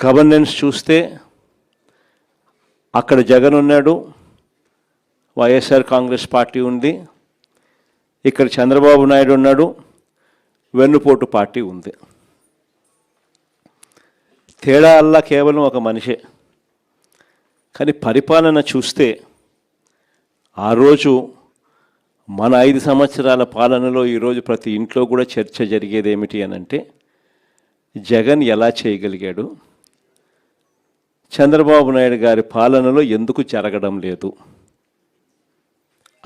Governance చూస్తే అక్కడ జగన్ ఉన్నాడు, వైఎస్ఆర్ కాంగ్రెస్ పార్టీ ఉంది. ఇక్కడ చంద్రబాబు నాయుడు ఉన్నాడు, వెన్నుపోటు పార్టీ ఉంది. తేడా అల్లా కేవలం ఒక మనిషే. కానీ పరిపాలన చూస్తే ఆ రోజు మన 5 సంవత్సరాల పాలనలో ఈరోజు ప్రతి ఇంట్లో కూడా చర్చ జరిగేది ఏమిటి అని అంటే, జగన్ ఎలా చేయగలిగాడు, చంద్రబాబు నాయుడు గారి పాలనలో ఎందుకు జరగడం లేదు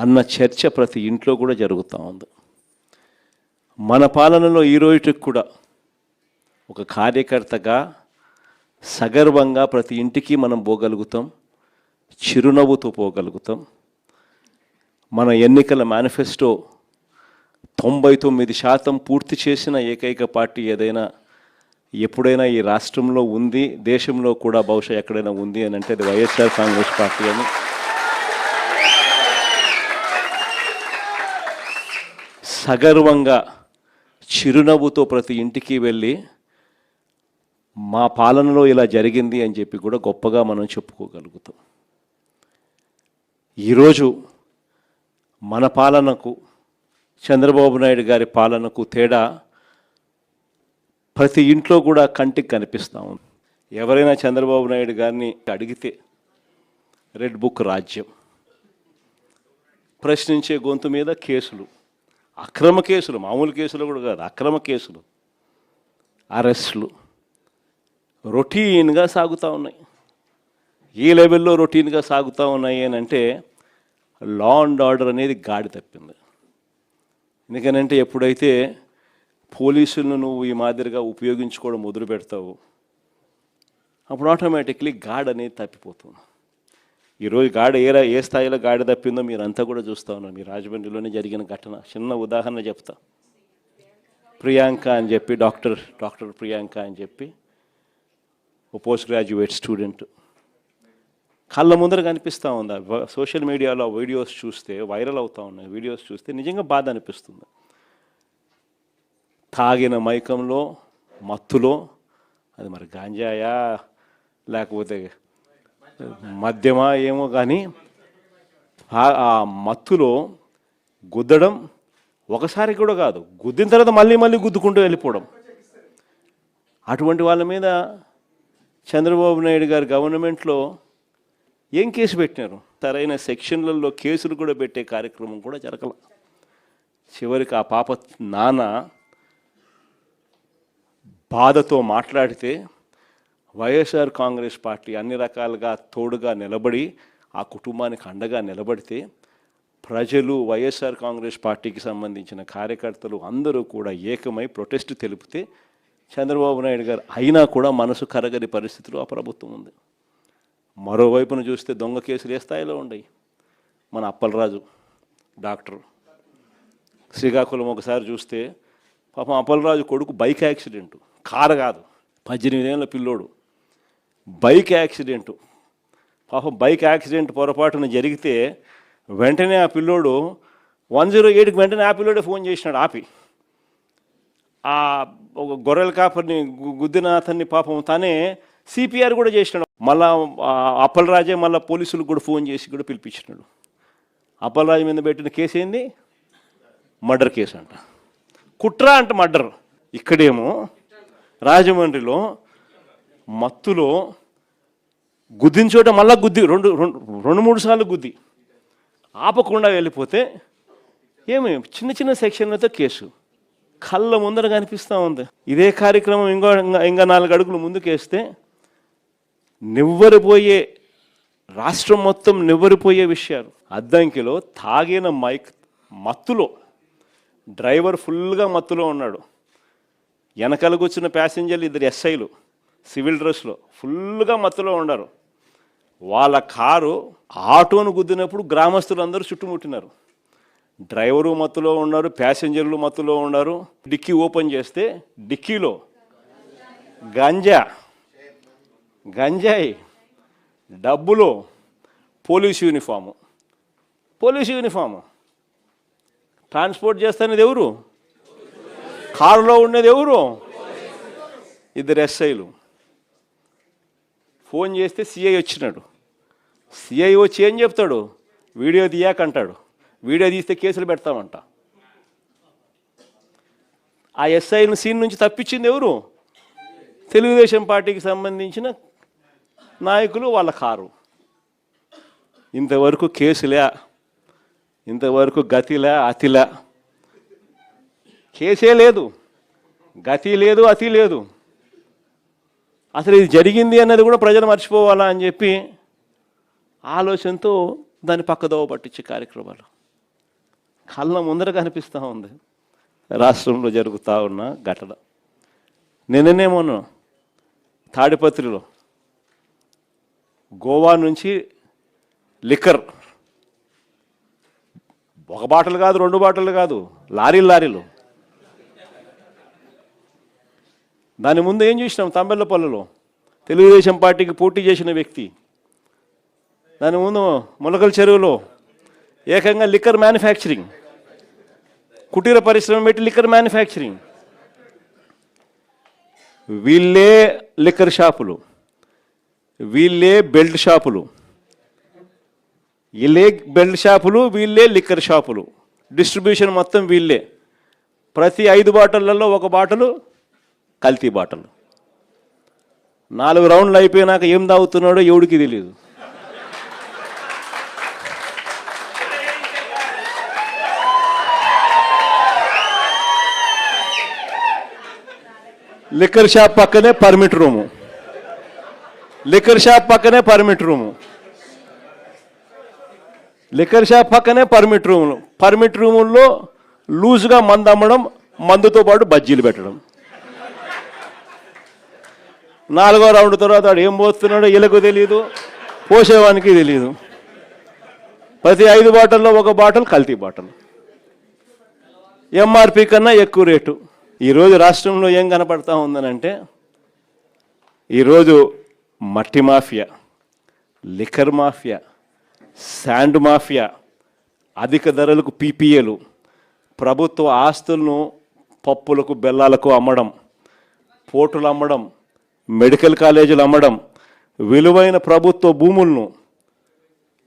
అన్న చర్చ ప్రతి ఇంట్లో కూడా జరుగుతూ ఉంది. మన పాలనలో ఈ రోజుకి కూడా ఒక కార్యకర్తగా సగర్వంగా ప్రతి ఇంటికి మనం పోగలుగుతాం, చిరునవ్వుతో పోగలుగుతాం. మన ఎన్నికల మేనిఫెస్టో 99% పూర్తి చేసిన ఏకైక పార్టీ ఏదైనా ఎప్పుడైనా ఈ రాష్ట్రంలో ఉంది, దేశంలో కూడా బహుశా ఎక్కడైనా ఉంది అని అంటే అది వైఎస్ఆర్ కాంగ్రెస్ పార్టీ అని సగర్వంగా చిరునవ్వుతో ప్రతి ఇంటికి వెళ్ళి మా పాలనలో ఇలా జరిగింది అని చెప్పి కూడా గొప్పగా మనం చెప్పుకోగలుగుతాం. ఈరోజు మన పాలనకు చంద్రబాబు నాయుడు గారి పాలనకు తేడా ప్రతి ఇంట్లో కూడా కంటికి కనిపిస్తూ ఉంది. ఎవరైనా చంద్రబాబు నాయుడు గారిని అడిగితే రెడ్ బుక్ రాజ్యం, ప్రశ్నించే గొంతు మీద కేసులు, అక్రమ కేసులు, మామూలు కేసులు కూడా కాదు, అక్రమ కేసులు, అరెస్టులు రొటీన్గా సాగుతూ ఉన్నాయి. ఈ లెవెల్లో రొటీన్గా సాగుతూ ఉన్నాయి అని అంటే లా అండ్ ఆర్డర్ అనేది గాడి తప్పింది. ఎందుకనంటే ఎప్పుడైతే పోలీసులను నువ్వు ఈ మాదిరిగా ఉపయోగించుకోవడం మొదలు పెడతావు, అప్పుడు ఆటోమేటిక్లీ గాడ్ అనేది తప్పిపోతుంది. ఈరోజు గాడి ఏ స్థాయిలో గాడి తప్పిందో మీరంతా కూడా చూస్తూ ఉన్నారు. మీ రాజమండ్రిలోనే జరిగిన ఘటన చిన్న ఉదాహరణ చెప్తా. ప్రియాంక అని చెప్పి డాక్టర్ ప్రియాంక అని చెప్పి ఓ పోస్ట్ గ్రాడ్యుయేట్ స్టూడెంట్ కళ్ళ ముందర కనిపిస్తూ ఉంది. సోషల్ మీడియాలో వీడియోస్ చూస్తే, వైరల్ అవుతూ ఉన్నాయి వీడియోస్ చూస్తే నిజంగా బాధ అనిపిస్తుంది. తాగిన మైకంలో, మత్తులో, అది మరి గాంజాయా లేకపోతే మద్యమా ఏమో కానీ ఆ మత్తులో గుద్దడం ఒకసారి కూడా కాదు, గుద్దిన తర్వాత మళ్ళీ గుద్దుకుంటూ వెళ్ళిపోవడం. అటువంటి వాళ్ళ మీద చంద్రబాబు నాయుడు గారి గవర్నమెంట్లో ఏం కేసు పెట్టినారు? సరైన సెక్షన్లలో కేసులు కూడా పెట్టే కార్యక్రమం కూడా జరగల. చివరికి ఆ పాప నాన్న బాధతో మాట్లాడితే వైఎస్ఆర్ కాంగ్రెస్ పార్టీ అన్ని రకాలుగా తోడుగా నిలబడి ఆ కుటుంబానికి అండగా నిలబడితే ప్రజలు, వైఎస్ఆర్ కాంగ్రెస్ పార్టీకి సంబంధించిన కార్యకర్తలు అందరూ కూడా ఏకమై ప్రొటెస్ట్ తెలిపితే చంద్రబాబు నాయుడు గారు అయినా కూడా మనసు కరగని పరిస్థితిలో ఆ ప్రభుత్వం ఉంది. మరోవైపున చూస్తే దొంగ కేసులు ఏ స్థాయిలో ఉన్నాయి. మన అప్పలరాజు డాక్టర్ శ్రీకాకుళం ఒకసారి చూస్తే పాపం అప్పలరాజు కొడుకు బైక్ యాక్సిడెంటు, కారు కాదు, 18 ఏళ్ళ పిల్లోడు బైక్ యాక్సిడెంటు. పాపం బైక్ యాక్సిడెంట్ పొరపాటున జరిగితే వెంటనే ఆ పిల్లోడు 108కి వెంటనే ఆ పిల్లోడే ఫోన్ చేసినాడు. ఆపి ఆ ఒక గొర్రెల కాపర్ని గుద్దిన అతన్ని పాపం తానే సిపిఆర్ కూడా చేసినాడు. మళ్ళా అప్పలరాజే మళ్ళీ పోలీసులకు కూడా ఫోన్ చేసి కూడా పిలిపించినాడు. అప్పలరాజు మీద పెట్టిన కేసు ఏంది? మర్డర్ కేసు అంట. కుట్ర అంట మర్డర్. ఇక్కడేమో రాజమండ్రిలో మత్తులో గుద్దిన చోట మళ్ళా గుద్ది రెండు మూడు సార్లు గుద్ది ఆపకుండా వెళ్ళిపోతే ఏమి చిన్న సెక్షన్లతో కేసు కళ్ళ ముందర కనిపిస్తూ ఉంది. ఇదే కార్యక్రమం ఇంకా 4 అడుగులు ముందుకేస్తే నివ్వరిపోయే, రాష్ట్రం మొత్తం నివ్వరిపోయే విషయాలు. అద్దంకిలో తాగిన మత్తులో డ్రైవర్ ఫుల్గా మత్తులో ఉన్నాడు. వెనకాలకు వచ్చిన ప్యాసింజర్లు 2 ఎస్ఐలు సివిల్ డ్రెస్లో ఫుల్గా మత్తులో ఉన్నారు. వాళ్ళ కారు ఆటోను గుద్దినప్పుడు గ్రామస్తులు అందరూ చుట్టుముట్టినారు. డ్రైవరు మత్తులో ఉన్నారు, ప్యాసింజర్లు మత్తులో ఉన్నారు. డిక్కీ ఓపెన్ చేస్తే డిక్కీలో గంజాయి, డబ్బులు, పోలీసు యూనిఫాము ట్రాన్స్పోర్ట్ చేస్తున్నది ఎవరు? కారులో ఉండేది ఎవరు? 2 ఎస్ఐలు. ఫోన్ చేస్తే సిఐ వచ్చినాడు. సిఐ వచ్చి ఏం చెప్తాడు? వీడియో తీయాకంటాడు. వీడియో తీస్తే కేసులు పెడతామంట. ఆ ఎస్ఐని సీన్ నుంచి తప్పించింది ఎవరు? తెలుగుదేశం పార్టీకి సంబంధించిన నాయకులు, వాళ్ళ కారు. ఇంతవరకు కేసులే, ఇంతవరకు గతిలే, అతిలే. కేసే లేదు, గతి లేదు, అతి లేదు. అసలు ఇది జరిగింది అన్నది కూడా ప్రజలు మర్చిపోవాలా అని చెప్పి ఆలోచనతో దాన్ని పక్కదోవ పట్టించే కార్యక్రమాలు కళ్ళ ముందర కనిపిస్తూ ఉంది రాష్ట్రంలో జరుగుతూ ఉన్న ఘటన. నిన్ననేమోను తాడిపత్రిలో గోవా నుంచి లిక్కర్, ఒక బాటలు కాదు, 2 బాటలు కాదు, లారీలు. దాని ముందు ఏం చూసినాం? తంబెల్లపల్లిలో తెలుగుదేశం పార్టీకి పోటీ చేసిన వ్యక్తి, దాని ముందు ములకల చెరువులో ఏకంగా లిక్కర్ మ్యానుఫ్యాక్చరింగ్, కుటీర పరిశ్రమ పెట్టి లిక్కర్ మ్యానుఫ్యాక్చరింగ్. వీళ్ళే లిక్కర్ షాపులు, వీళ్ళే బెల్ట్ షాపులు, వీళ్ళే బెల్ట్ షాపులు, వీళ్ళే లిక్కర్ షాపులు. డిస్ట్రిబ్యూషన్ మొత్తం వీళ్ళే. ప్రతి 5 బాటళ్లలో 1 బాటలు కల్తీ బాటలు. 4 రౌండ్లు అయిపోయినాక ఏం తాగుతున్నాడో ఎవడికి తెలియదు. లిక్కర్ షాప్ పక్కనే పర్మిట్ రూము, లిక్కర్ షాప్ పక్కనే పర్మిట్ రూము, లిక్కర్ షాప్ పక్కనే పర్మిట్ రూములు. పర్మిట్ రూముల్లో లూజ్గా మందు అమ్మడం, మందుతో పాటు బజ్జీలు పెట్టడం. 4వ రౌండ్ తర్వాత వాడు ఏం పోస్తున్నాడో వీళ్ళకు తెలియదు, పోసేవానికి తెలియదు. ప్రతి 5 బాటల్లో 1 బాటల్ కల్తీ బాటల్, ఎంఆర్పి కన్నా ఎక్కువ రేటు. ఈరోజు రాష్ట్రంలో ఏం కనపడతా ఉందనంటే, ఈరోజు మట్టి mafia, liquor mafia, sand mafia, అధిక ధరలకు పీపీఏలు, ప్రభుత్వ ఆస్తులను పప్పులకు బెల్లాలకు అమ్మడం, పోర్టులు అమ్మడం, మెడికల్ కాలేజీలు అమ్మడం, విలువైన ప్రభుత్వ భూములను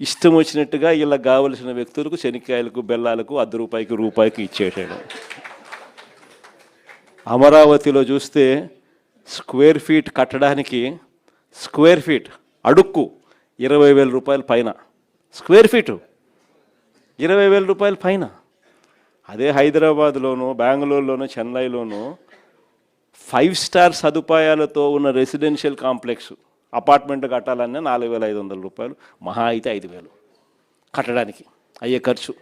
ఇష్టం వచ్చినట్టుగా ఇలా కావలసిన వ్యక్తులకు శనిక్కాయలకు, బెల్లాలకు, ₹1 ఇచ్చేసేయడం. అమరావతిలో చూస్తే స్క్వేర్ ఫీట్ కట్టడానికి, స్క్వేర్ ఫీట్ అడుక్కు ₹20,000 పైన. స్క్వేర్ ఫీటు ₹20,000 పైన. అదే హైదరాబాద్లోనూ, బెంగళూరులోనూ, చెన్నైలోనూ 5 స్టార్ సదుపాయాలతో ఉన్న రెసిడెన్షియల్ కాంప్లెక్స్ అపార్ట్మెంట్ కట్టాలన్నా ₹4,500, మహా అయితే 5,000 కట్టడానికి అయ్యే ఖర్చు.